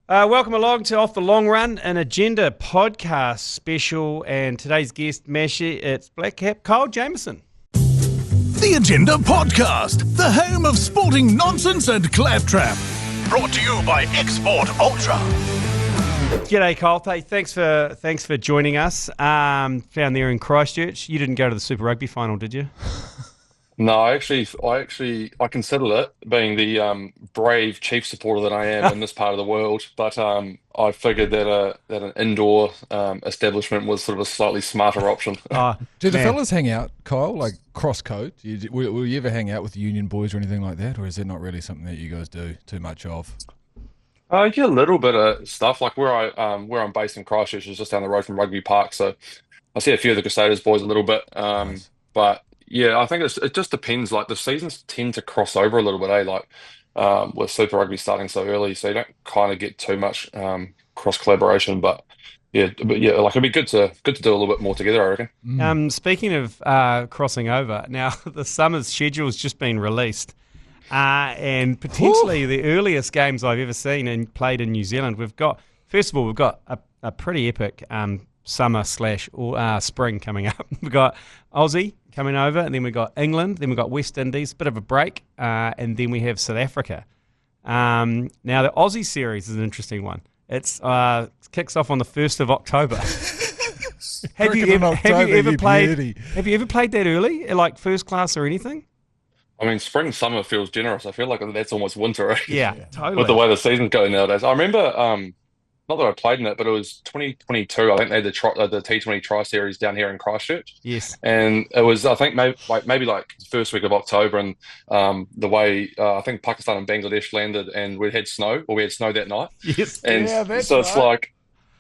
Welcome along to Off the Long Run, an Agenda podcast special. And today's guest, Mashy, it's Black Cap Kyle Jamieson. The Agenda Podcast, the home of sporting nonsense and claptrap. Brought to you by Export Ultra. G'day, Kyle. Hey, thanks for joining us. Down there in Christchurch, you didn't go to the Super Rugby final, did you? No, I consider it being the brave Chief supporter that I am in this part of the world. But I figured that an indoor establishment was sort of a slightly smarter option. Do the fellas hang out, Kyle, like cross code? Will you ever hang out with the union boys or anything like that, or is it not really something that you guys do too much of? I get a little bit of stuff like where I'm based in Christchurch is just down the road from Rugby Park, so I see a few of the Crusaders boys a little bit. Nice. But yeah, I think it just depends. Like the seasons tend to cross over a little bit, with Super Rugby starting so early, so you don't kind of get too much cross collaboration. But yeah, like it'd be good to do a little bit more together, I reckon. Speaking of crossing over, now the summer's schedule's just been released. And potentially the earliest games I've ever seen and played in New Zealand. We've got a pretty epic summer / spring coming up. We've got Aussie coming over, and then we've got England, then we've got West Indies, bit of a break, and then we have South Africa. Now the Aussie series is an interesting one. It's kicks off on the 1st of October. Have you ever played that early, like first class or anything? I mean, spring, summer feels generous. I feel like that's almost winter, right? Yeah, totally. With the way the season's going nowadays. I remember, not that I played in it, but it was 2022. I think they had the T20 Tri Series down here in Christchurch. Yes. And it was, I think, maybe like the first week of October, and the way I think Pakistan and Bangladesh landed, and we had snow that night. Yes. And that's so it's right. like,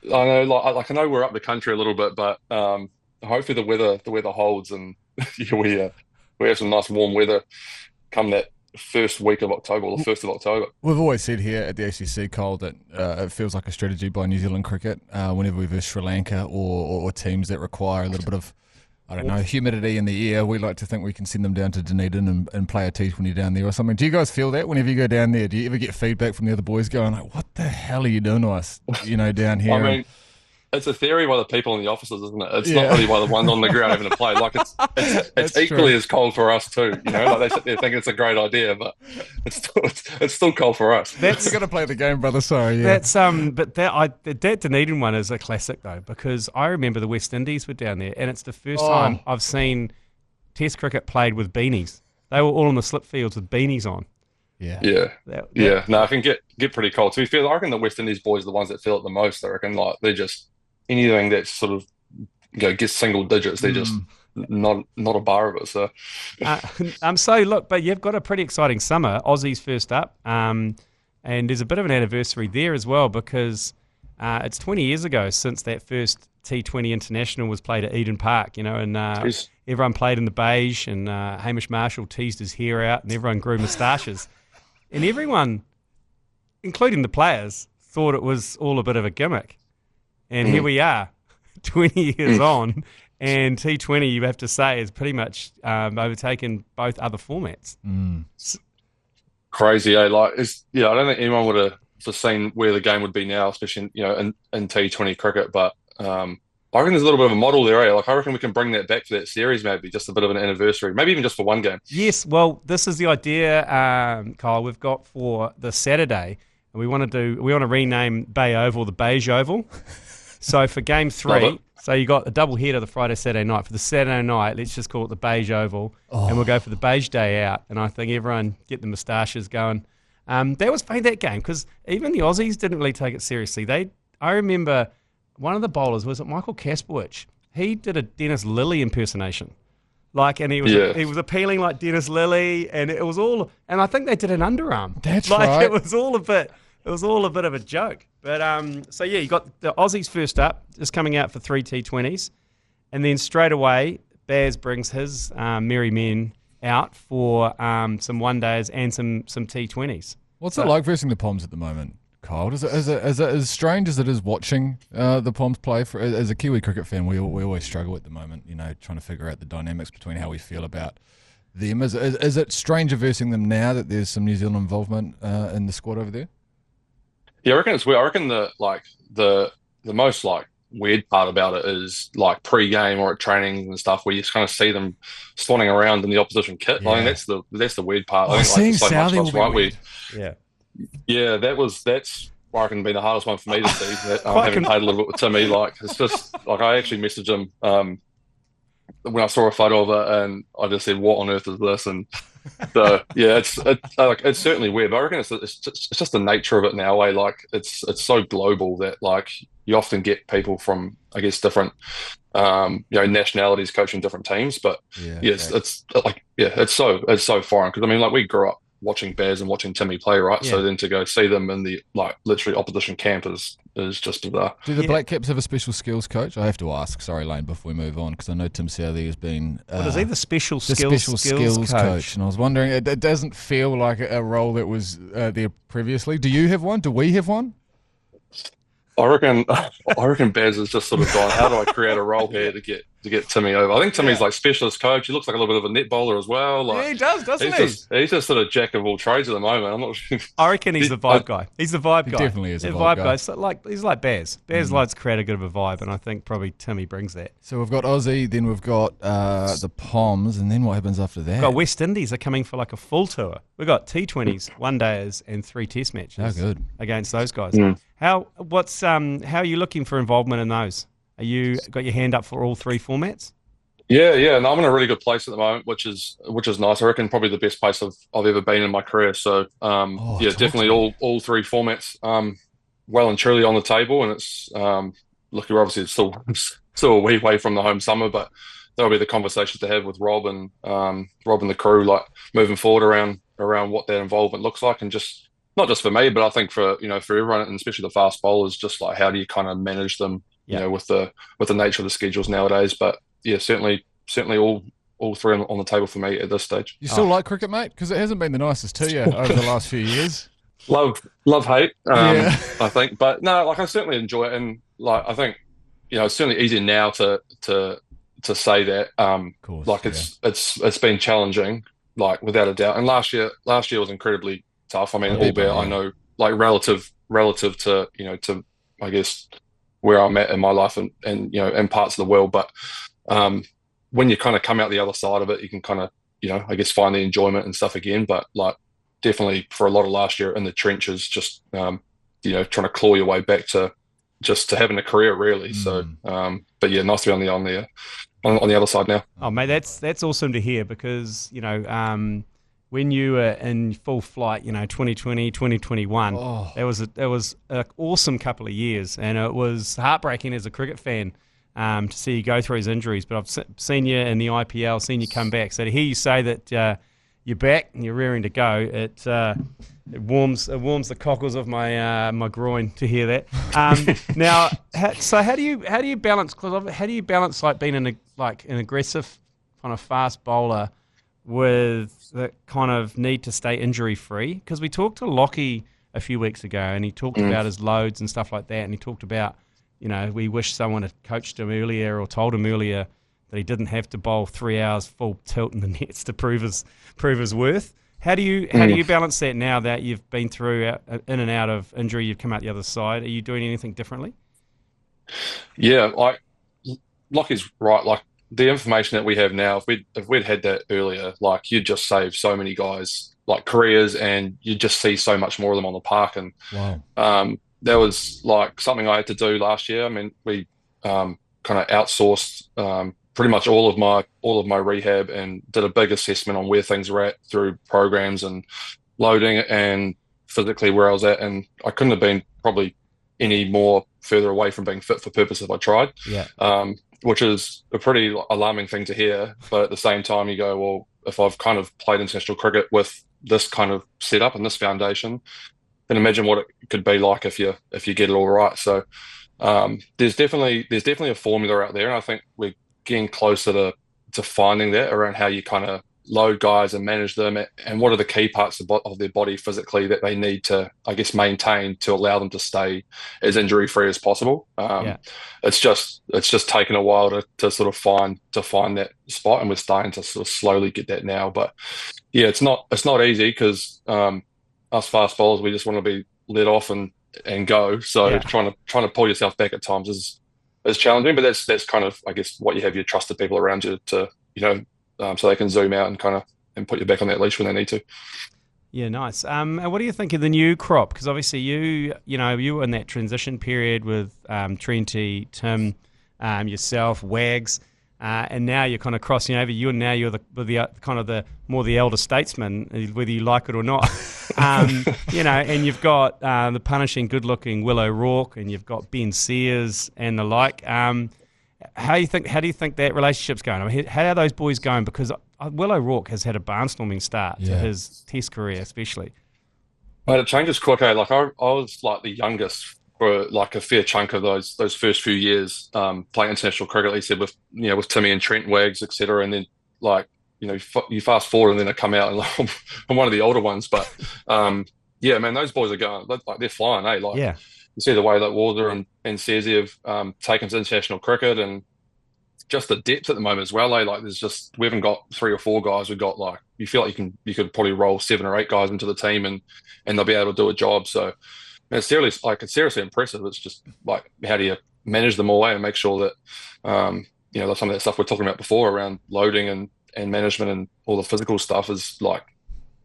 I know, I know we're up the country a little bit, but hopefully the weather holds, and we have some nice warm weather come that first week of October, or the 1st of October. We've always said here at the ACC, Cole, that it feels like a strategy by New Zealand cricket whenever we visit Sri Lanka or teams that require a little bit of, I don't know, humidity in the air. We like to think we can send them down to Dunedin and play a T20 down there or something. Do you guys feel that whenever you go down there? Do you ever get feedback from the other boys going like, what the hell are you doing to us, down here? I mean, it's a theory by the people in the offices, isn't it? It's not really by the ones on the ground having to play. Like it's equally as cold for us too. Like they sit there thinking it's a great idea, but it's still cold for us. You got to play the game, brother. Sorry, yeah. That's but that Dunedin one is a classic though, because I remember the West Indies were down there, and it's the first time I've seen Test cricket played with beanies. They were all on the slip fields with beanies on. Yeah. No, I can get pretty cold. To be fair, I reckon the West Indies boys are the ones that feel it the most. I reckon like they're just anything that sort of gets single digits, they're just not a bar of it. So, so look, but you've got a pretty exciting summer. Aussie's first up, and there's a bit of an anniversary there as well, because it's 20 years ago since that first T20 international was played at Eden Park. And everyone played in the beige, and Hamish Marshall teased his hair out, and everyone grew moustaches, and everyone, including the players, thought it was all a bit of a gimmick. And here we are, 20 years on, and T20, you have to say, has pretty much overtaken both other formats. Crazy, eh? Like, I don't think anyone would have foreseen where the game would be now, especially in T20 cricket. But I reckon there's a little bit of a model there, eh? Like, I reckon we can bring that back for that series, maybe just a bit of an anniversary, maybe even just for one game. Yes, well, this is the idea, Kyle. We've got for the Saturday, and we want to rename Bay Oval the Beige Oval. So for game 3, so you got a double header the Friday, Saturday night. For the Saturday night, let's just call it the Beige Oval, and we'll go for the Beige Day out. And I think everyone get the moustaches going. That was funny, that game, because even the Aussies didn't really take it seriously. I remember one of the bowlers, was it Michael Kasperwich? He did a Dennis Lilly impersonation. And he was appealing like Dennis Lilly, and it was all, and I think they did an underarm. That's right. It was all a bit of a joke. But you got the Aussies first up, just coming out for 3 T20s, and then straight away Baz brings his merry men out for some one days and some T20s. What's it like versing the Poms at the moment, Kyle? Is it as strange as it is watching the Poms play? As a Kiwi cricket fan, we always struggle at the moment, trying to figure out the dynamics between how we feel about them. Is it stranger versing them now that there's some New Zealand involvement in the squad over there? Yeah, I reckon it's weird. I reckon the most like weird part about it is like pre-game or at trainings and stuff where you just kind of see them swanning around in the opposition kit. I think Yeah. that's the weird part. I Oh, think like seeing for so much Southee of will us, be right? weird. Yeah. Yeah, that's I reckon been the hardest one for me to see. That, Quite having con- played a little bit with Timmy, like it's just like I actually messaged him when I saw a photo of it, and I just said, "What on earth is this?" And so yeah, it's certainly weird, but I reckon it's just the nature of it now. Like it's so global that like you often get people from I guess different nationalities coaching different teams. But Yeah, yes, facts. it's like yeah, it's so foreign because I mean like we grew up watching Bears and watching Timmy play, right? Yeah. So then to go see them in the like literally opposition camp is just bizarre. Do the Yeah. Black Caps have a special skills coach? I have to ask. Sorry, Lane, before we move on, because I know Tim Southee has been What is he? The special the skills, special skills coach. And I was wondering, it doesn't feel like a role that was there previously. Do you have one? Do we have one? I reckon Bears has just sort of gone, how do I create a role here to get Timmy over? I think Timmy's like specialist coach. He looks like a little bit of a netballer as well. Like Yeah, he does, doesn't he's just sort of jack of all trades at the moment. I'm not sure. I reckon he's the vibe guy. He's the vibe He guy. definitely is a The vibe guy. So he's like Bears. Bears likes to create a bit of a vibe, and I think probably Timmy brings that. So we've got Aussie, then we've got the Poms, and then what happens after that? We've got West Indies are coming for like a full tour. We've got T20s, one days, and 3 test matches. Oh, good. Against those guys. Mm. How are you looking for involvement in those? Are you got your hand up for all 3 formats? Yeah. No, I'm in a really good place at the moment, which is nice. I reckon probably the best place I've ever been in my career. So yeah, talk definitely to me. all 3 formats well and truly on the table, and it's looking obviously it's still a wee way from the home summer, but that'll be the conversations to have with Rob and the crew, like moving forward around what that involvement looks like, and just not just for me, but I think for for everyone, and especially the fast bowlers, just like how do you kind of manage them, Yeah. with the nature of the schedules nowadays. But yeah, certainly all 3 on the table for me at this stage. You still like cricket, mate? Because it hasn't been the nicest to you over the last few years. Love hate, Yeah. I think, but no, like I certainly enjoy it, and like I think it's certainly easier now to say that. Of course, Like it's been challenging, like without a doubt. And last year was incredibly tough. I mean, I bet, albeit yeah. I know like relative to to I guess where I'm at in my life and in parts of the world, but when you kind of come out the other side of it, you can kind of I guess find the enjoyment and stuff again. But like definitely for a lot of last year in the trenches, just trying to claw your way back to having a career really. So but yeah, nice to be on the other side now. Oh, mate, that's awesome to hear because, when you were in full flight, 2020, 2021, Oh. that was an awesome couple of years, and it was heartbreaking as a cricket fan to see you go through his injuries. But I've seen you in the IPL, seen you come back. So to hear you say that you're back and you're rearing to go, it warms the cockles of my my groin to hear that. Now, how do you balance? Cause how do you balance like being an aggressive kind of fast bowler with the kind of need to stay injury free? Because we talked to Lockie a few weeks ago, and he talked about his loads and stuff like that, and he talked about we wish someone had coached him earlier or told him earlier that he didn't have to bowl 3 hours full tilt in the nets to prove his worth. How do you balance that now that you've been through in and out of injury, you've come out the other side? Are you doing anything differently? Yeah, like Lockie's right. Like the information that we have now, if we'd had that earlier, like you'd just save so many guys like careers, and you just see so much more of them on the park. And Wow. that was like something I had to do last year. I mean, we kind of outsourced pretty much all of my rehab and did a big assessment on where things were at through programs and loading and physically where I was at. And I couldn't have been probably any more further away from being fit for purpose if I tried. Yeah. Which is a pretty alarming thing to hear. But at the same time, you go, well, if I've kind of played international cricket with this kind of setup and this foundation, then imagine what it could be like if you get it all right. So there's definitely a formula out there, and I think we're getting closer to finding that around how you kind of load guys and manage them, and what are the key parts of their body physically that they need to, I guess, maintain to allow them to stay as injury free as possible. It's just taken a while to sort of find that spot, and we're starting to sort of slowly get that now. But yeah, it's not easy because us fast bowlers, we just want to be let off and and go. So trying to pull yourself back at times is challenging. But that's kind of, I guess, what you have your trusted people around you to, so they can zoom out and put you back on that leash when they need to. Yeah, nice. And what do you think of the new crop? Because obviously you were in that transition period with Trenty, Tim, yourself, Wags, and now you're kind of crossing over. You're the kind of the elder statesman, whether you like it or not. And you've got the punishing, good-looking Willow Rourke, and you've got Ben Sears and the like. How do you think that relationship's going? I mean, how are those boys going? Because Willow Rourke has had a barnstorming start to his Test career, especially. But it changes quick. Like I was like the youngest for like a fair chunk of those first few years playing international cricket. Like you said, with Timmy and Trent, Wags, etc. And then you fast forward and then they come out and like, I'm one of the older ones. But man, those boys are going like they're flying. You see the way that Warder and Southee have taken to international cricket, and just the depth at the moment as well. Like we haven't got 3 or 4 guys. We've got like, you feel like you could probably roll 7 or 8 guys into the team and they'll be able to do a job. So it's seriously impressive. It's just like, how do you manage them all and make sure that some of that stuff we're talking about before around loading and management and all the physical stuff is like,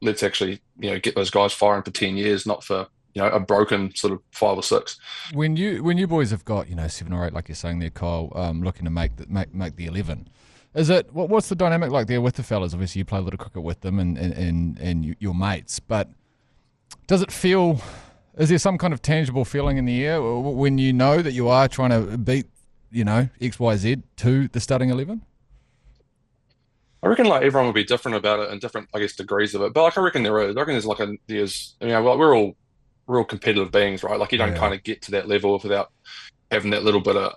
let's actually get those guys firing for 10 years, not for a broken sort of 5 or 6. When you boys have got 7 or 8, like you're saying there, Kyle, looking to make the 11, is it what's the dynamic like there with the fellas? Obviously, you play a lot of cricket with them and your mates, but does it feel? Is there some kind of tangible feeling in the air when you know that you are trying to beat X, Y, Z to the starting 11? I reckon like everyone will be different about it and different, I guess, degrees of it. But like I reckon there is. I reckon we're all real competitive beings, right? Like you don't kind of get to that level without having that little bit of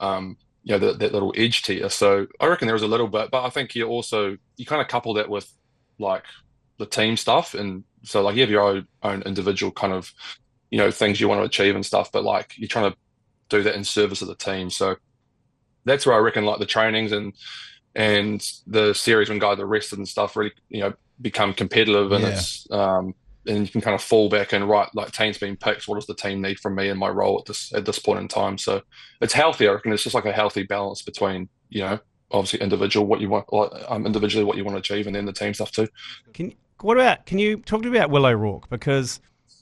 that little edge to you. So I reckon there is a little bit, but I think you kind of couple that with like the team stuff, and so like you have your own individual kind of things you want to achieve and stuff, but like you're trying to do that in service of the team. So that's where I reckon like the trainings and the series when guys are rested and stuff really become competitive, and it's and you can kind of fall back and like team's been picked. What does the team need from me and my role at this point in time? So it's healthy. I reckon it's just like a healthy balance between obviously individually what you want to achieve, and then the team stuff too. Can you talk to me about Willow Rourke, because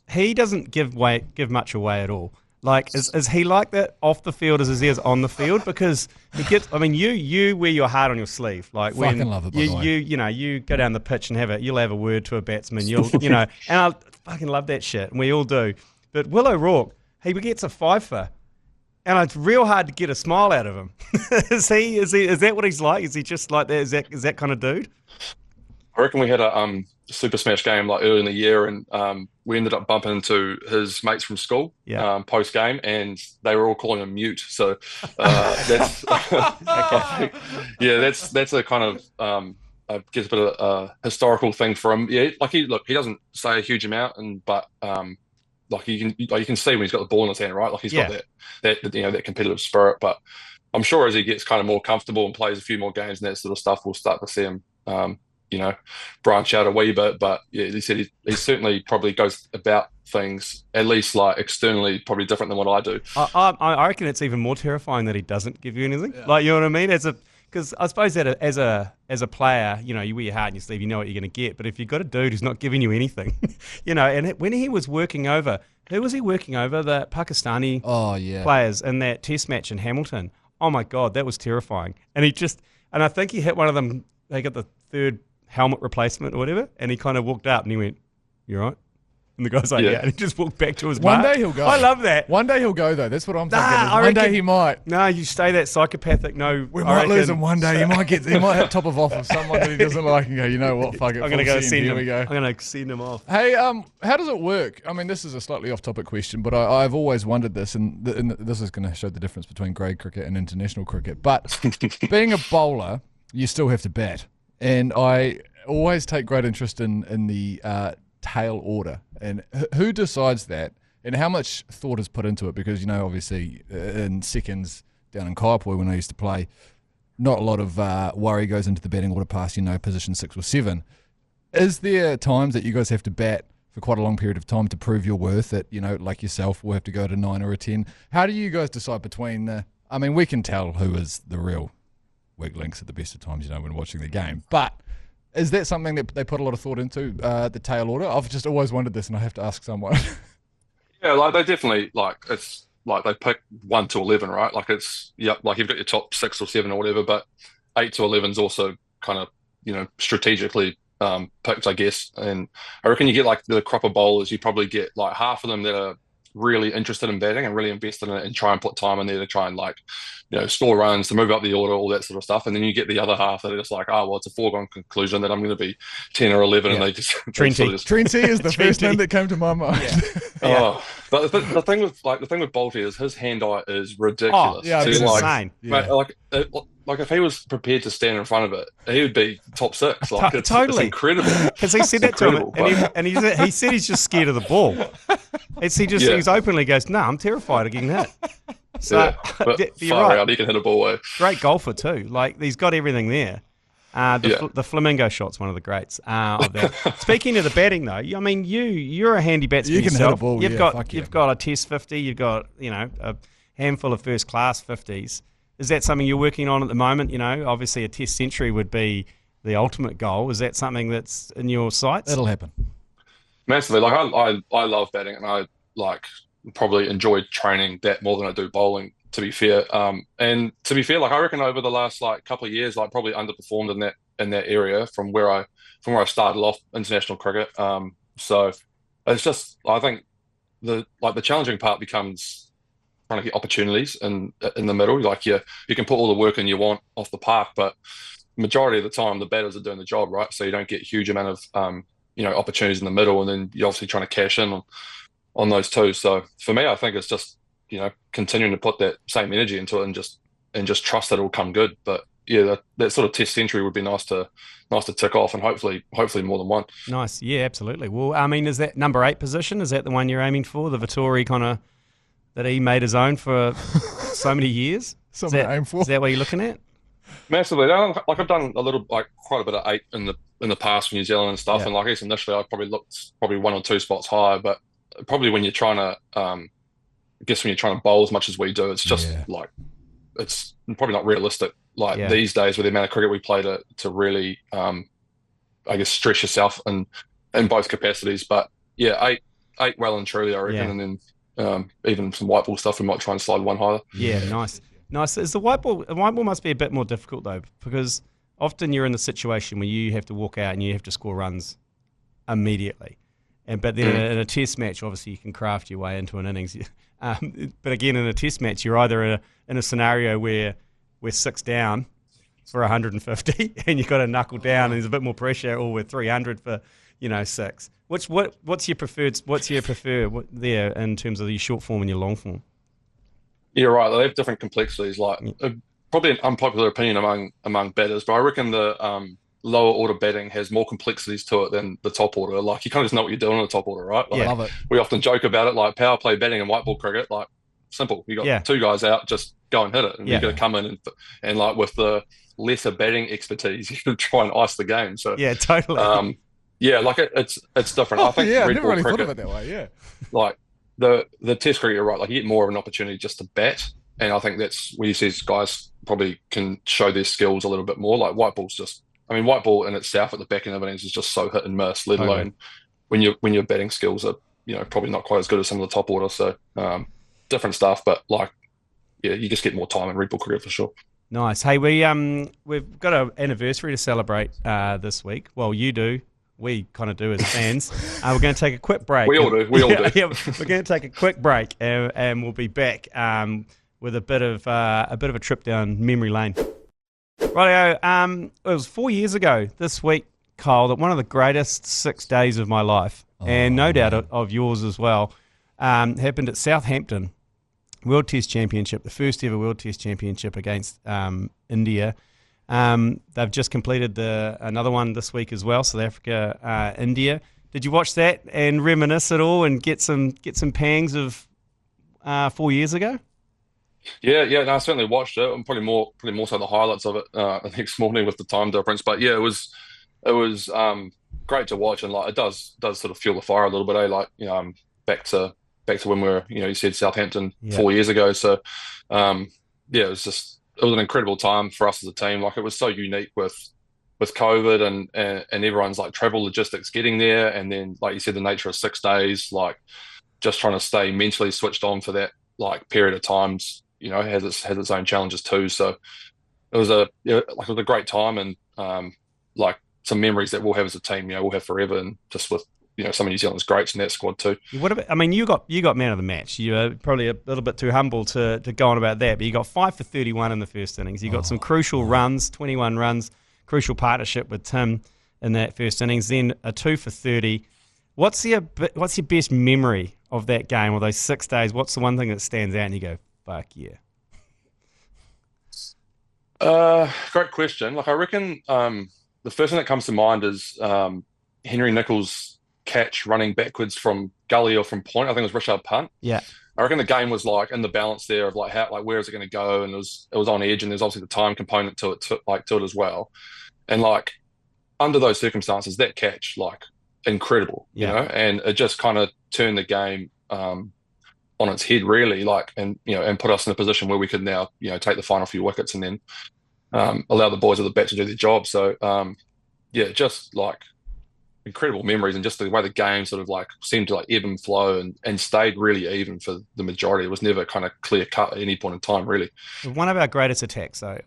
he doesn't give much away at all. Like, is he like that off the field as he is on the field? Because he gets, I mean, you wear your heart on your sleeve. Like when love it, by the way. you go down the pitch and you'll have a word to a batsman. And I fucking love that shit, and we all do. But Willow Rourke, he gets a fifer, and it's real hard to get a smile out of him. Is that what he's like? Is he just like that? Is that kind of dude? I reckon we had a Super Smash game like early in the year, and we ended up bumping into his mates from school post game, and they were all calling him Mute. So that's that's a kind of I guess a bit of a historical thing for him. Yeah, like he doesn't say a huge amount, but like you can see when he's got the ball in his hand, right? Like he's got that competitive spirit. But I'm sure as he gets kind of more comfortable and plays a few more games and that sort of stuff, we'll start to see him branch out a wee bit. But yeah, he said he certainly probably goes about things, at least like externally, probably different than what I do. I reckon it's even more terrifying that he doesn't give you anything. Yeah. Like, you know what I mean? Because I suppose that as a player, you wear your heart on your sleeve, you know what you're going to get. But if you've got a dude who's not giving you anything, and when he was working over, who was he working over? The Pakistani players in that test match in Hamilton. Oh my God, that was terrifying. And I think he hit one of them. They got the third helmet replacement or whatever, and he kind of walked up and he went, "You all right?" And the guy's like, yeah. And he just walked back to his One day he'll go. I love that. One day he'll go, though. That's what I'm thinking. One day he might. No, you stay that psychopathic. No, we might lose him one day. He might have top of off of someone that he doesn't like and go, you know what, fuck it. I'm going to go send him. I'm going to send him off. Hey, how does it work? I mean, this is a slightly off-topic question, but I've always wondered this, and this is going to show the difference between grade cricket and international cricket. But being a bowler, you still have to bat. And I always take great interest in the tail order, and who decides that, and how much thought is put into it, because obviously in seconds down in Kaiapoi when I used to play, not a lot of worry goes into the batting order past position 6 or 7. Is there times that you guys have to bat for quite a long period of time to prove your worth that, like yourself, will have to go to 9 or a 10. How do you guys decide between we can tell who is the real weak links at the best of times, when watching the game. But is that something that they put a lot of thought into, the tail order? I've just always wondered this, and I have to ask someone. Yeah, like they definitely it's like they pick 1 to 11, right? Like it's like you've got your top 6 or 7 or whatever, but 8 to 11 is also kind of strategically picked, I guess. And I reckon you get like the crop of bowlers, you probably get like half of them that are really interested in batting and really invested in it and try and put time in there to try and score runs, to move up the order, all that sort of stuff. And then you get the other half that are just like, oh, well, it's a foregone conclusion that I'm going to be 10 or 11. Yeah. And they just... Trenty is the first name that came to my mind. Yeah. Oh, but the thing with Boult is his hand-eye is ridiculous. Oh, yeah, it's insane. Mate, like if he was prepared to stand in front of it, he would be top 6. Like totally. It's incredible. Because he said that to him, and he said he's just scared of the ball. He openly goes, "No, I'm terrified of getting hit." So but you're right. Out, he can hit a ball away. Great golfer too. Like he's got everything there. The flamingo shot's one of the greats of that. Speaking of the batting, though, I mean, you're a handy batsman yourself. Can hit a ball. You've got a Test 50. You've got a handful of first class 50s. Is that something you're working on at the moment? Obviously a Test century would be the ultimate goal. Is that something that's in your sights? It'll happen. Massively. Like I love batting, and I probably enjoy training that more than I do bowling, to be fair. And to be fair, like I reckon over the last couple of years, probably underperformed in that area from where I started off international cricket. So it's just, I think the challenging part becomes trying to get opportunities in the middle. Like you can put all the work in you want off the park, but majority of the time the batters are doing the job, right? So you don't get a huge amount of opportunities in the middle, and then you're obviously trying to cash in on those too. So for me, I think it's just continuing to put that same energy into it and just trust that it'll come good. But yeah, that sort of Test century would be nice to tick off, and hopefully more than one. Nice, yeah, absolutely. Well, I mean, is that number 8 position? Is that the one you're aiming for? The Vittori kind of that he made his own for so many years? Something to aim for. Is that what you're looking at? Massively. Like I've done quite a bit of 8 in the past for New Zealand and stuff. Yeah. And like I guess initially I probably looked 1 or 2 spots higher, but probably when you're trying to bowl as much as we do, it's just it's probably not realistic. These days with the amount of cricket we play to really, I guess, stress yourself in both capacities. But yeah, 8 well and truly, I reckon. Yeah. And then even some white ball stuff, we might try and slide 1 higher. Yeah, nice. Is the white ball must be a bit more difficult though, because often you're in the situation where you have to walk out and you have to score runs immediately. But then in a Test match, obviously you can craft your way into an innings. But again, in a Test match, you're either in a scenario where we're 6 down for 150 and you've got to knuckle down and there's a bit more pressure, or we're 300 for 6. What's your preferred there in terms of your short form and your long form? You're right. They have different complexities. Probably an unpopular opinion among batters, but I reckon the lower order batting has more complexities to it than the top order. Like you kind of just know what you're doing in the top order, right? I love it. We often joke about it, like power play batting and white ball cricket. Like simple. You got 2 guys out, just go and hit it, and you're going to come in and with the lesser batting expertise, you can try and ice the game. So yeah, totally. It's different. I think I've red never ball really cricket, thought of it that way. Yeah, like the Test cricket, you're right. Like you get more of an opportunity just to bat, and I think that's where you see guys probably can show their skills a little bit more. Like white ball in itself at the back end of innings is just so hit and miss. Let alone when your batting skills are probably not quite as good as some of the top order. So different stuff, but you just get more time in red ball cricket for sure. Nice. Hey, we've got an anniversary to celebrate this week. Well, you do. We kind of do as fans. We're going to take a quick break. We all do. Yeah, we're going to take a quick break, and we'll be back with a bit of a trip down memory lane. Rightio. It was 4 years ago this week, Kyle, that one of the greatest 6 days of my life, and no doubt of yours as well, happened at Southampton World Test Championship, the first ever World Test Championship against India. They've just completed another one this week as well, South Africa, India. Did you watch that and reminisce at all and get some pangs of 4 years ago? Yeah, no, I certainly watched it. And probably more so the highlights of it the next morning with the time difference. But yeah, it was great to watch, and like it does sort of fuel the fire a little bit, like back to when we were, you said Southampton 4 years ago. So yeah, it was an incredible time for us as a team. Like it was so unique with COVID and everyone's like travel logistics getting there, and then like you said, the nature of 6 days, like just trying to stay mentally switched on for that like period of times, has its own challenges too. So it was a great time, and like some memories that we'll have as a team, we'll have forever, and just with some of New Zealand's greats in that squad too. What about? I mean, you got man of the match. You were probably a little bit too humble to go on about that, but you got 5 for 31 in the first innings. You got some crucial runs, 21 runs, crucial partnership with Tim in that first innings. Then a 2 for 30. What's your best memory of that game or those 6 days? What's the one thing that stands out and you go, fuck yeah? Great question. Like I reckon the first thing that comes to mind is Henry Nicholls' catch running backwards from gully or from point. I think it was Richard Punt. Yeah. I reckon the game was like in the balance there of like where is it going to go, and it was on edge, and there's obviously the time component to it as well. And like under those circumstances, that catch like incredible, and it just kind of turned the game on its head really, like, and and put us in a position where we could now take the final few wickets and then allow the boys at the bat to do their job. So just like incredible memories, and just the way the game sort of like seemed to like ebb and flow and stayed really even for the majority. It was never kind of clear cut at any point in time, really. One of our greatest attacks, though,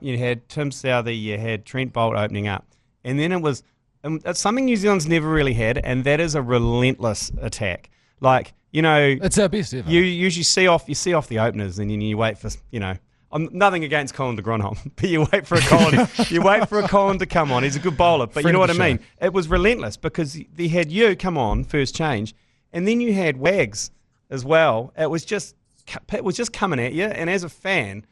you had Tim Southee, you had Trent Boult opening up, and then it's something New Zealand's never really had, and that is a relentless attack. Like, it's our best ever. You usually see off the openers, and then you wait for nothing against Colin de Gronholm, but you wait for a Colin to come on. He's a good bowler, but you know what I mean? It was relentless because they had you come on first change, and then you had Wags as well. It was just coming at you, and as a fan,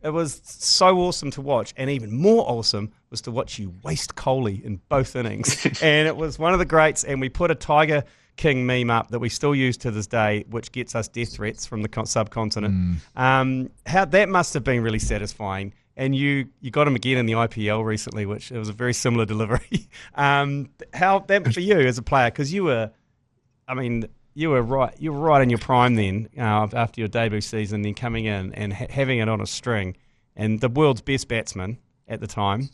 it was so awesome to watch, and even more awesome was to watch you waste Kohli in both innings. And it was one of the greats, and we put a Tiger King meme up that we still use to this day, which gets us death threats from the subcontinent. How that must have been really satisfying. And you got him again in the IPL recently, which it was a very similar delivery. How that for you as a player, because you were right in your prime then after your debut season, then coming in and having it on a string, and the world's best batsman at the time,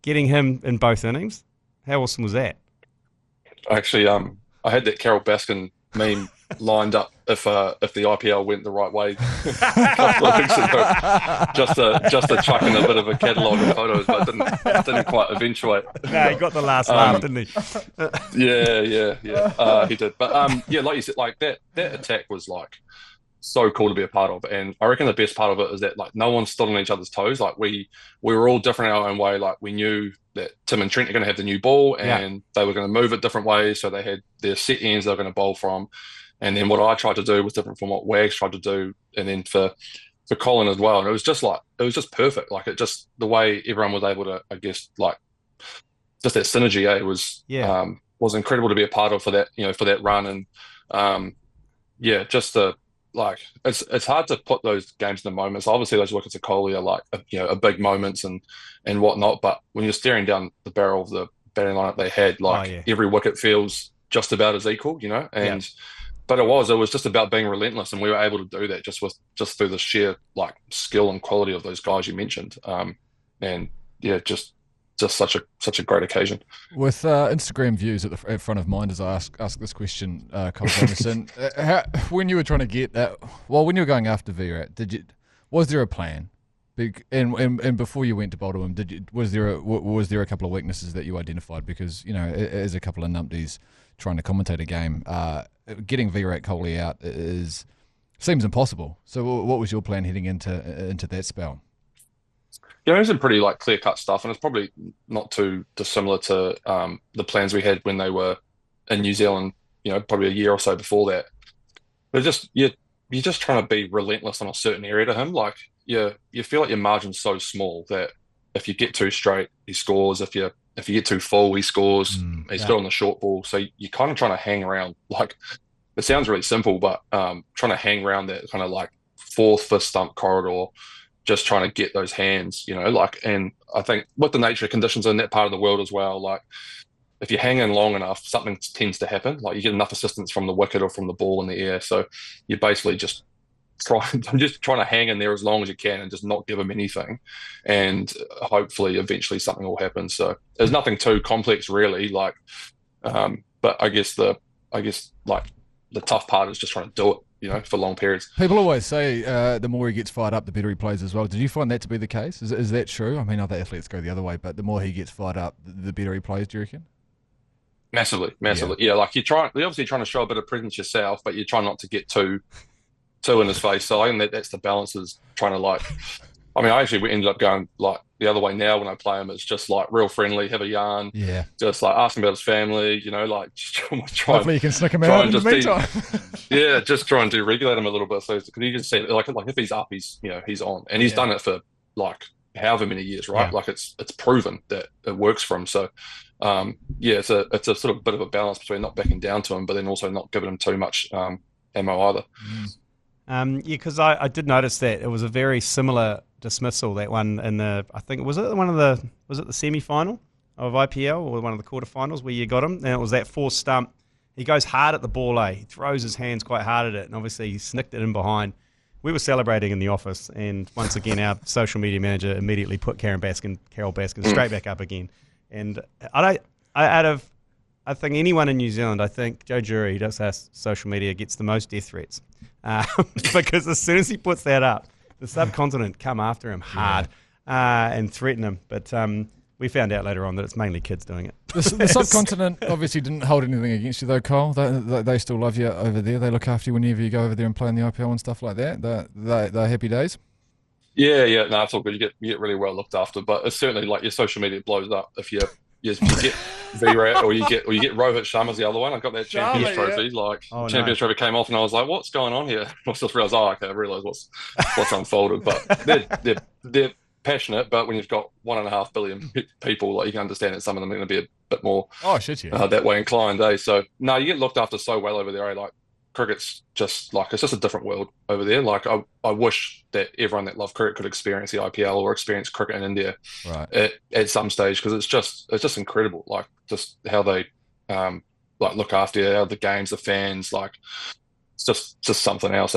getting him in both innings. How awesome was that? Actually, I had that Carol Baskin meme lined up if the IPL went the right way a couple of weeks ago, just to chuck in a bit of a catalogue of photos, but didn't quite eventuate. No, he got the last laugh, didn't he? Yeah, he did. But like you said, like that attack was like so cool to be a part of, and I reckon the best part of it is that like no one stood on each other's toes. Like we were all different in our own way. Like we knew that Tim and Trent are going to have the new ball, and they were going to move it different ways. So they had their set ends they were going to bowl from, and then what I tried to do was different from what Wags tried to do, and then for Colin as well. And it was just perfect. Like it just the way everyone was able to, I guess, like just that synergy. Was incredible to be a part of for that for that run, and just the. Like it's hard to put those games in the moments. Obviously, those wickets of Kohli are like a big moments and whatnot. But when you're staring down the barrel of the batting lineup they had, every wicket feels just about as equal, But it was just about being relentless, and we were able to do that just through the sheer like skill and quality of those guys you mentioned. Just such a great occasion. With Instagram views at front of mind as I ask this question, Colin Jamieson, when you were trying to get when you were going after Virat, was there a plan? And before you went to bowl to him, was there a couple of weaknesses that you identified? Because as a couple of numpties trying to commentate a game, getting Virat Kohli out seems impossible. So what was your plan heading into that spell? Yeah, it was some pretty like clear-cut stuff, and it's probably not too dissimilar to the plans we had when they were in New Zealand, probably a year or so before that. But you're just trying to be relentless on a certain area to him. Like you feel like your margin's so small that if you get too straight, he scores. If you get too full, he scores. He's good on the short ball. So you're kind of trying to hang around. Like it sounds really simple, but trying to hang around that kind of like fourth, fifth stump corridor, just trying to get those hands, and I think with the nature of conditions in that part of the world as well, like if you hang in long enough, something tends to happen. Like you get enough assistance from the wicket or from the ball in the air, so you basically just I'm just trying to hang in there as long as you can and just not give them anything, and hopefully eventually something will happen. So there's nothing too complex really, like, but I guess like the tough part is just trying to do it, for long periods. People always say the more he gets fired up, the better he plays as well. Did you find that to be the case? Is that true? I mean, other athletes go the other way, but the more he gets fired up, the better he plays, do you reckon? Massively. Yeah, like you're obviously trying to show a bit of presence yourself, but you're trying not to get too in his face. So I think that's the balance, is trying to we ended up going like the other way now when I play him. It's just like real friendly, have a yarn, just like ask him about his family, like just try. Hopefully you can snick him out in the meantime. Just try and regulate him a little bit. So because you just see like if he's up, he's on, and he's done it for like however many years, right? Like it's proven that it works for him. So it's a sort of bit of a balance between not backing down to him, but then also not giving him too much ammo either. Because I did notice that it was a very similar dismissal, that one in the, I think, was it the semi-final of IPL or one of the quarterfinals where you got him, and it was that forced stump. He goes hard at the ball, he throws his hands quite hard at it, and obviously he snicked it in behind. We were celebrating in the office, and once again our social media manager immediately put Carol Baskin straight back up again. And I think anyone in New Zealand, I think Joe Jury, who does our social media, gets the most death threats. Because as soon as he puts that up, the subcontinent come after him hard and threaten him. But we found out later on that it's mainly kids doing it. The subcontinent obviously didn't hold anything against you though, Cole. They still love you over there. They look after you whenever you go over there and play in the IPL and stuff like that. They're happy days. Yeah, no, it's all good. You get really well looked after, but it's certainly like your social media blows up if you get Virat or you get Rohit Sharma's the other one. I got that Champions Trophy. Champions Trophy came off, and I was like, "What's going on here?" I just realised, I realised what's unfolded. But they're passionate. But when you've got 1.5 billion people, like you can understand that some of them are going to be a bit more that way inclined. So no, you get looked after so well over there. Like cricket's just like, it's just a different world over there. Like I wish that everyone that loved cricket could experience the IPL or experience cricket in India at some stage, because it's just incredible. Like just how they look after you, how the games, the fans, like it's just something else.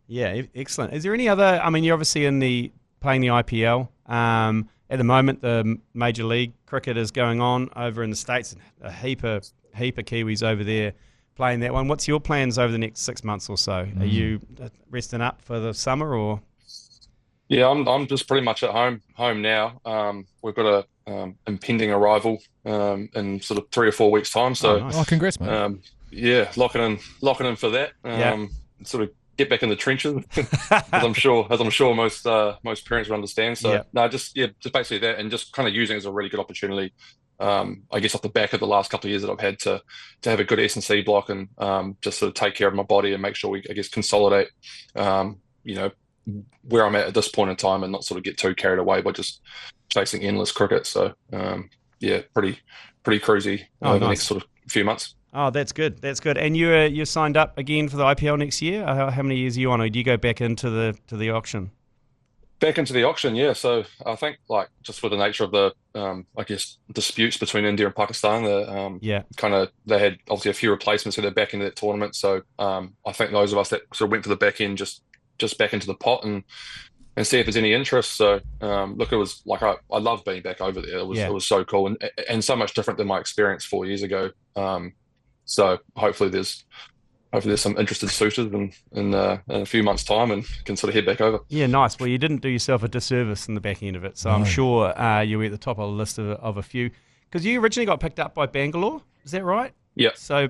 Yeah, excellent. Is there any other? I mean, you're obviously playing the IPL. At the moment, the Major League cricket is going on over in the States. A heap of Kiwis over there playing that one. What's your plans over the next 6 months or so? Are you resting up for the summer, or? Yeah, I'm just pretty much at home now. We've got a impending arrival in sort of 3 or 4 weeks' time. So, nice. Congrats, mate. Locking in for that. Sort of get back in the trenches, as I'm sure most parents would understand. So just basically that, and just kind of using it as a really good opportunity. I guess off the back of the last couple of years that I've had to have a good S&C block and just sort of take care of my body and make sure we, I guess, consolidate, where I'm at this point in time, and not sort of get too carried away by just chasing endless cricket. So, pretty cruisy over the next sort of few months. Oh, that's good. That's good. And you're signed up again for the IPL next year? How many years are you on, or do you go back into the auction? Back into the auction, yeah. So I think, like, just with the nature of the, I guess, disputes between India and Pakistan, they had obviously a few replacements, so they're back into that tournament. So I think those of us that sort of went for the back end just back into the pot and see if there's any interest. So look, it was like I love being back over there. It was so cool and so much different than my experience 4 years ago. So hopefully there's some interested suitors in a few months' time, and can sort of head back over. Yeah, nice. Well, you didn't do yourself a disservice in the back end of it, so I'm sure you'll be at the top of the list of a few. Because you originally got picked up by Bangalore, is that right? Yeah. So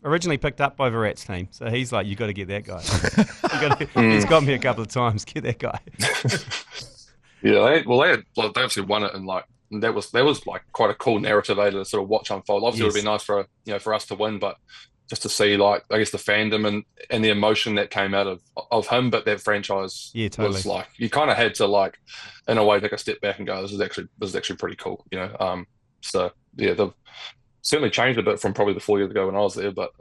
originally picked up by Virat's team. So he's like, you got to get that guy. He's got me a couple of times. Get that guy. They obviously won it, and like that was like quite a cool narrative to sort of watch unfold. Obviously, it would be nice for us to win, but just to see, like, I guess the fandom and the emotion that came out of him, but that franchise was like, you kind of had to, like, in a way, take a step back and go, this is actually pretty cool, So yeah, they've certainly changed a bit from probably the 4 years ago when I was there, but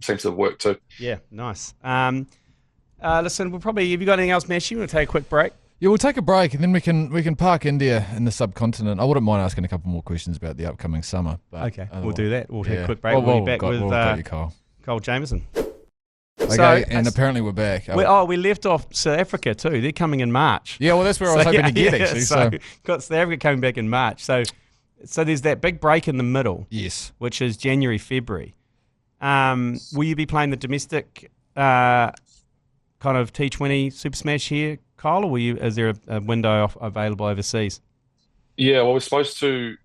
seems to have worked too. Yeah, nice. Listen, have you got anything else, Mash? You want to take a quick break? Yeah, we'll take a break and then we can park India in the subcontinent. I wouldn't mind asking a couple more questions about the upcoming summer. But Okay, we'll do that. We'll take a quick break. Well, we'll be back we'll with got you, Kyle. Cole Jamieson. Okay, and apparently we're back. We left off South Africa too. They're coming in March. Yeah, well, that's where I was hoping to get, actually. So got South Africa coming back in March. So there's that big break in the middle. Yes. Which is January, February. Will you be playing the domestic kind of T20 Super Smash here, Kyle, or is there a window available overseas? Yeah, well, we're supposed to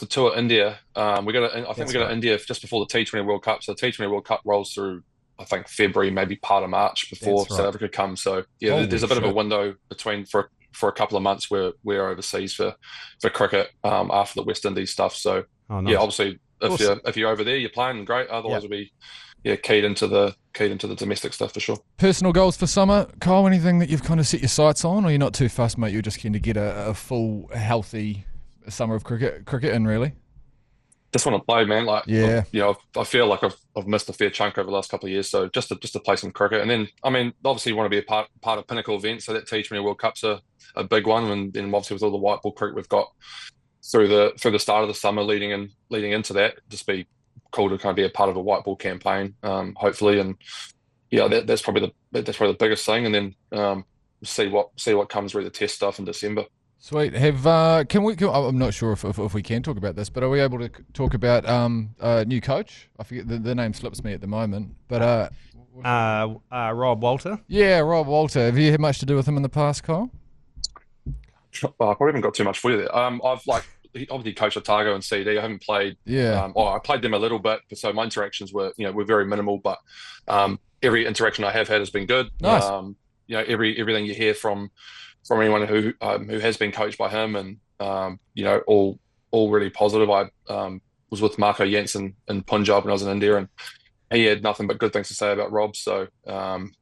tour India. I think we go to India just before the T20 World Cup. So the T20 World Cup rolls through, I think, February, maybe part of March before South Africa comes. So yeah, there's a bit of a window between for a couple of months where we're overseas for cricket after the West Indies stuff. So yeah, obviously if you're over there, you're playing great. Otherwise, we'll be keyed into the domestic stuff for sure. Personal goals for summer, Kyle? Anything that you've kind of set your sights on, or you're not too fussed, mate? You're just keen to get a full, healthy summer of cricket in, really? Just want to play, man. Like, yeah, I feel like I've missed a fair chunk over the last couple of years. So just to play some cricket, and then obviously you want to be a part of pinnacle events. So that T20 World Cup's a big one, and then obviously with all the white ball cricket we've got through the start of the summer leading into that, just be cool to kind of be a part of a white ball campaign, hopefully, and that's probably the biggest thing, and then see what comes with the test stuff in December. Sweet. I'm not sure if we can talk about this, but are we able to talk about a new coach? I forget the name slips me at the moment, but Rob Walter. Yeah, Rob Walter. Have you had much to do with him in the past, Kyle? I probably haven't got too much for you there. I've obviously coached Otago and CD. I haven't played. Yeah. I played them a little bit, so my interactions were very minimal. But every interaction I have had has been good. Nice. Everything you hear from anyone who has been coached by him, and all really positive. I was with Marco Jansen in Punjab when I was in India, and he had nothing but good things to say about Rob. So I'm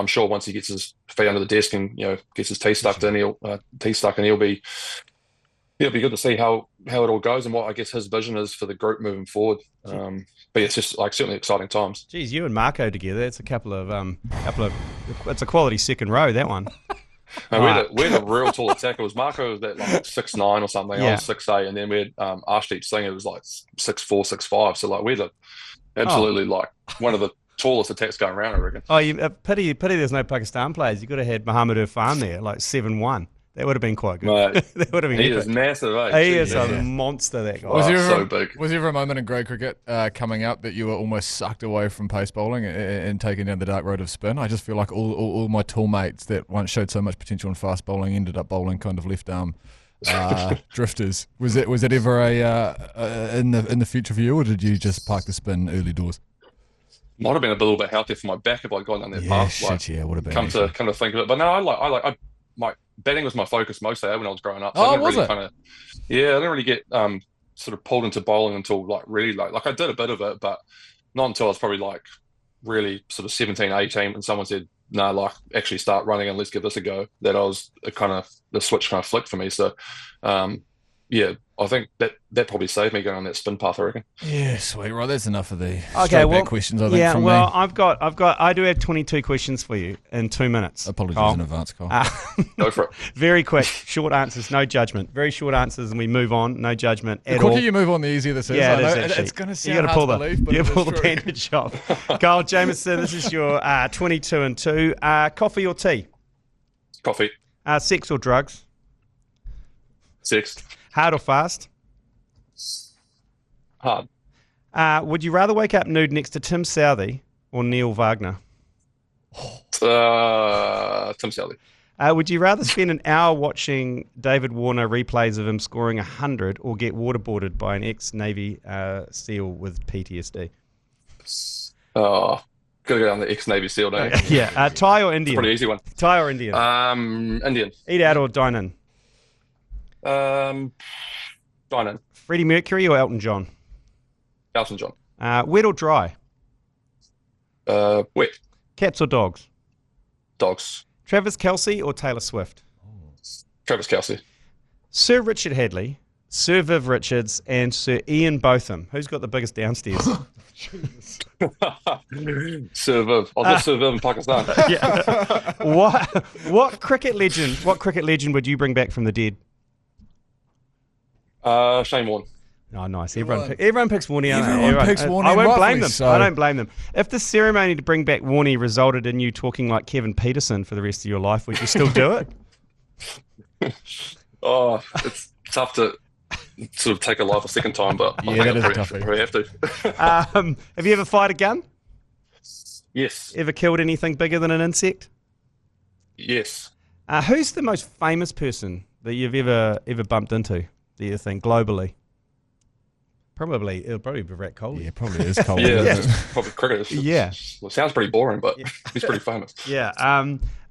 sure once he gets his feet under the desk and gets his teeth stuck in, he'll be good to see how it all goes and what I guess his vision is for the group moving forward. But it's just certainly exciting times. Geez, you and Marco together, it's a couple of it's a quality second row, that one. No, we're the real tall attackers. Marco was at like 6'9" or something. Yeah. I was 6'8", and then we had Arshdeep Singh, it was like 6'4", 6'5". So like we're absolutely like one of the tallest attacks going around, I reckon. Oh, pity there's no Pakistan players. You could have had Mohammad Irfan there, like 7'1". That would have been quite good. Mate, that would have been. He epic. is massive. He is a monster. That guy. So big. Was there ever a moment in grade cricket coming up that you were almost sucked away from pace bowling and taken down the dark road of spin? I just feel like all my tall mates that once showed so much potential in fast bowling ended up bowling kind of left arm drifters. Was it ever in the future for you, or did you just park the spin early doors? Might have been a little bit healthier for my back if I'd gone down that path. Would have been. Come to think of it, but no, my batting was my focus mostly when I was growing up. So I didn't really get sort of pulled into bowling until really I did a bit of it, but not until I was probably really sort of 17, 18 when someone said, no, actually start running and let's give this a go. That I was the switch kind of flicked for me. So I think that probably saved me going on that spin path, I reckon. Yeah, sweet. Right, that's enough of the back questions, I think, from me. I do have 22 questions for you in 2 minutes. Apologies Kyle. in advance, Kyle. Go for it. Very quick, short answers, no judgment. Very short answers and we move on, no judgment at all. The quicker you move on, the easier this is. Yeah, it's going to sound hard to believe, but you it pull is the true. bandage off. Kyle Jamieson, this is your 22 and 2. Coffee or tea? Coffee. Sex or drugs? Sex. Hard or fast? Hard. Would you rather wake up nude next to Tim Southee or Neil Wagner? Tim Southee. Would you rather spend an hour watching David Warner replays of him scoring 100 or get waterboarded by an ex-Navy SEAL with PTSD? Gotta go down the ex-Navy SEAL, don't you? Yeah. Thai or Indian? Pretty easy one. Thai or Indian? Indian. Eat out or dine in? Dine in. Freddie Mercury or Elton John? Elton John. Wet or dry? Wet. Cats or dogs? Dogs. Travis Kelce or Taylor Swift? Travis Kelce. Sir Richard Hadley, Sir Viv Richards and Sir Ian Botham. Who's got the biggest downstairs? Sir Viv. I was Sir Viv in Pakistan. Yeah. What cricket legend would you bring back from the dead? Shane Warne. Oh, nice. Everyone picks Warnie. Everyone picks Warnie. I won't blame them. So. I don't blame them. If the ceremony to bring back Warnie resulted in you talking like Kevin Peterson for the rest of your life, would you still do it? Oh, it's tough to sort of take a life a second time, but yeah, that is tough. We have to. Have you ever fired a gun? Yes. Ever killed anything bigger than an insect? Yes. Who's the most famous person that you've ever bumped into, do you think, globally? It'll probably be Virat Kohli. Yeah, probably is Kohli. Yeah, probably cricket. Yeah. Well, it sounds pretty boring, but he's pretty famous. Yeah.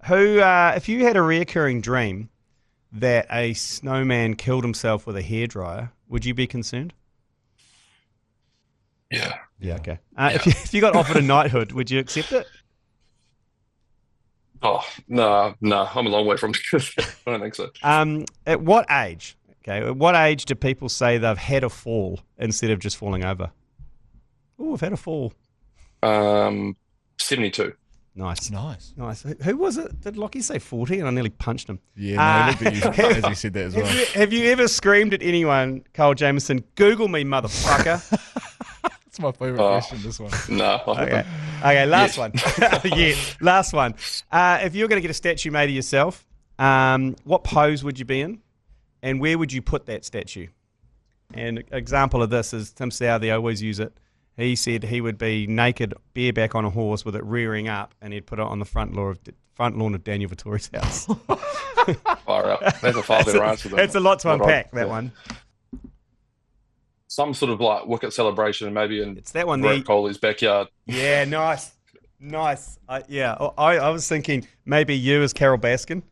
If you had a reoccurring dream that a snowman killed himself with a hairdryer, would you be concerned? Yeah. Yeah, okay. If you got offered a knighthood, would you accept it? Oh, no, I'm a long way from it. I don't think so. At what age? Okay, at what age do people say they've had a fall instead of just falling over? Oh, I've had a fall. 72. Nice. Nice. Who was it? Did Lockie say 40? And I nearly punched him. Yeah, no, as he said that as well. Have you ever screamed at anyone, Cole Jamieson, Google me, motherfucker? That's my favourite question, this one. No. Okay, last one. Yeah, last one. If you're going to get a statue made of yourself, what pose would you be in? And where would you put that statue? And an example of this is Tim Southee. I always use it. He said he would be naked, bareback on a horse with it rearing up, and he'd put it on the front lawn of Daniel Vittori's house. Far out. That's a far better answer than It's a lot to unpack, that one. Some sort of like wicket celebration, maybe in It's that one Virat there. Kohli's backyard. Yeah, nice. I was thinking maybe you as Carol Baskin,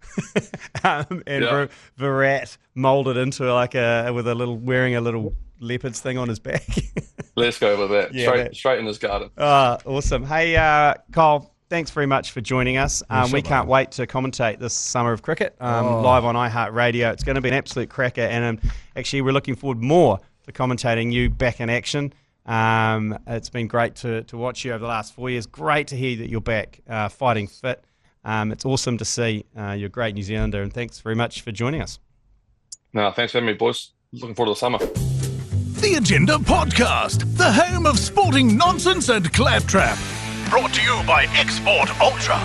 and Virat moulded into wearing a little leopard's thing on his back. Let's go with that. Yeah, straight in his garden. Awesome. Hey, Cole, thanks very much for joining us. We can't wait to commentate this summer of cricket live on iHeartRadio. It's going to be an absolute cracker, and actually we're looking forward more to commentating you back in action. It's been great to watch you over the last 4 years. Great to hear that you're back fighting fit. It's awesome to see. You're a great New Zealander, and thanks very much for joining us. No, thanks for having me, boys. Looking forward to the summer. The Agenda Podcast, the home of sporting nonsense and claptrap. Brought to you by Export Ultra.